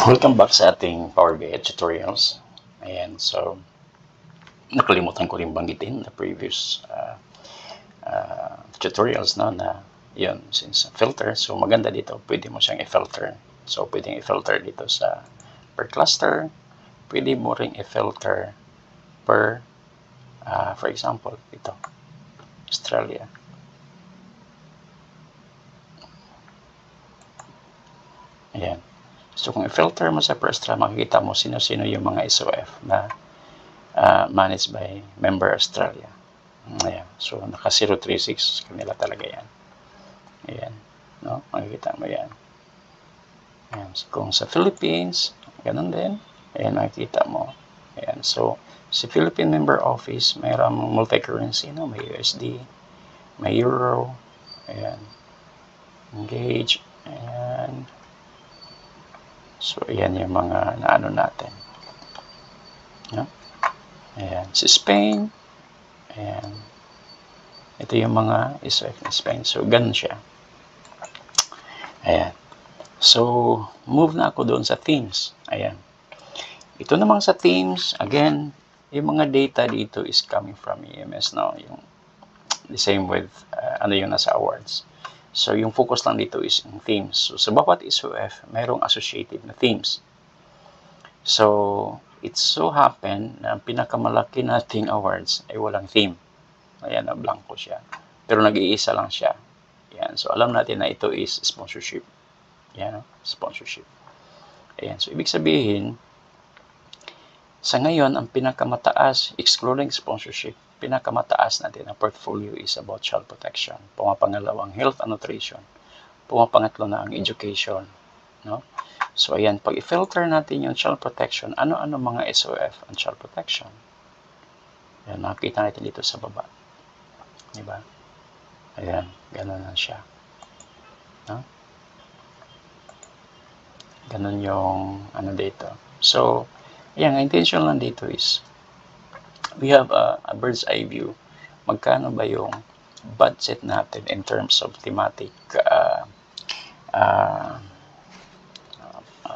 Welcome back sa ating Power BI tutorials. Ayan, so nakalimutan ko rin banggitin na previous tutorials no, na yun, since filter, so maganda dito, pwede mo siyang i-filter. So pwedeng i-filter dito sa per cluster, pwede mo ring i-filter per for example, ito Australia. Ayan. So kung i-filter mo sa Prestra, makikita mo sino-sino yung mga SOF na managed by Member Australia. Ayan. So naka 036 kanila talaga yan. Ayan. No? Makikita mo yan. Ayan. So kung sa Philippines, ganun din. Ayan, makikita mo. Ayan. So sa Philippine Member Office, mayroong multi-currency, no? May USD, may Euro. Ayan. Engage. Ayan. So, ayan yung mga naano natin. No? Ayan. Si Spain. Ayan. Ito yung mga SOF ni Spain. So, ganun siya. Ayan. So, move na ako doon sa themes. Ayan. Ito namang sa themes, again, yung mga data dito is coming from EMS now. Yung the same with ano yung nasa awards. So, yung focus lang dito is yung themes. So, sa bawat SOF, mayroong associated na themes. So, it so happen na ang pinakamalaki nating awards ay walang theme. Ayan, na blanco siya. Pero nag-iisa lang siya. Ayan. So, alam natin na ito is sponsorship. Ayan, sponsorship. Ayan. So, ibig sabihin, sa ngayon, ang pinakamataas, excluding sponsorship, pinakamataas natin ang portfolio is about child protection. Pumapangalawang health and nutrition. Pumapangatlo na ang education. No? So, ayan, pag i-filter natin yung child protection, ano-ano mga SOF ang child protection? Ayan, makikita natin dito sa baba. Diba? Ayan, ganun na siya. No? Ganun yung ano dito. So, ayan, ang intention lang dito is we have a bird's eye view. Magkano ba yung budget natin in terms of thematic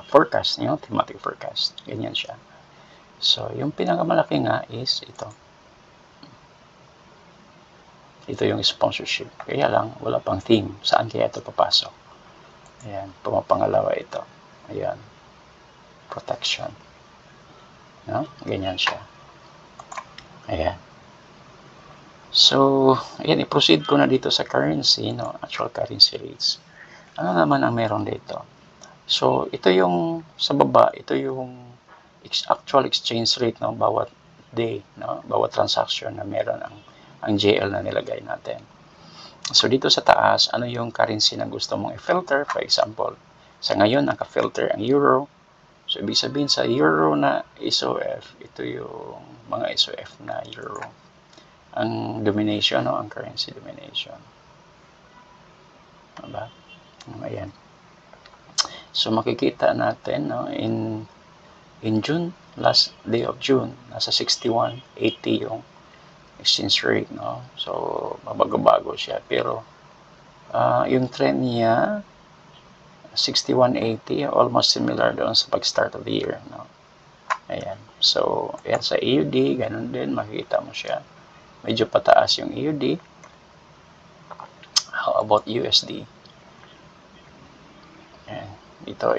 forecast, thematic forecast. Ganyan siya. So, yung pinakamalaki nga is ito. Ito yung sponsorship. Kaya lang, wala pang theme. Saan kaya ito papasok? Ayan, pumapangalawa ito. Ayan, protection. No? Ganyan siya. Ayan. So, ayan, i-proceed ko na dito sa currency, no? Actual currency rates. Ano naman ang meron dito? So, ito yung, sa baba, ito yung actual exchange rate, no? Bawat day, no? Bawat transaction na meron ang JL na nilagay natin. So, dito sa taas, ano yung currency na gusto mong i-filter? For example, sa ngayon, naka-filter ang Euro. So, ibig sabihin sa Euro na SOF, ito yung mga SOF na Euro. Ang domination, no? Ang currency domination. Diba? Ayan. So, makikita natin, no? In June, last day of June, nasa 61.80 yung exchange rate, no? So, mabago-bago siya. Pero, yung trend niya, 61.80, almost similar doon sa pag-start of the year, no? Ayan. So, ayan sa AUD, ganun din, makikita mo siya. Medyo pataas yung AUD. How about USD? Ayan. Ito.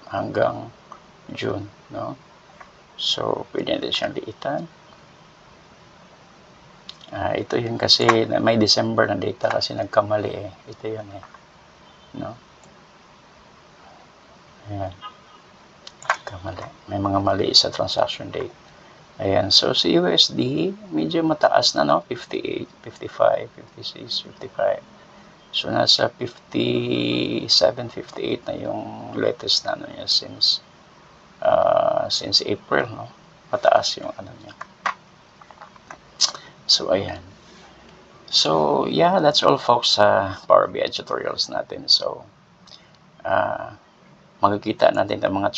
Hanggang June, no? So, pwede natin siyang liitan. Ito yun kasi, may December na data kasi nagkamali eh. Ito yun eh. No? Ayan. Kamali. May mga mali sa transaction date. Ayan. So, sa USD, medyo mataas na, no? 58, 55, 56, 55. So, nasa 57, 58 na yung latest na ano niya since April, no? Mataas yung ano niya. So, ayan. So, yeah, that's all folks sa Power BI tutorials natin. So, makikita natin ang mga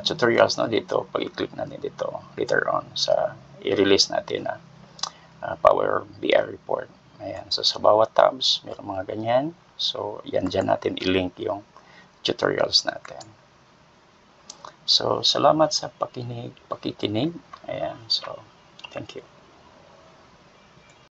tutorials no, dito pag i-click natin dito later on sa i-release natin na Power BI report. Ayan. So, sa bawat tabs, mayroong mga ganyan. So, yan dyan natin i-link yung tutorials natin. So, salamat sa pakikinig. Ayan. So, thank you.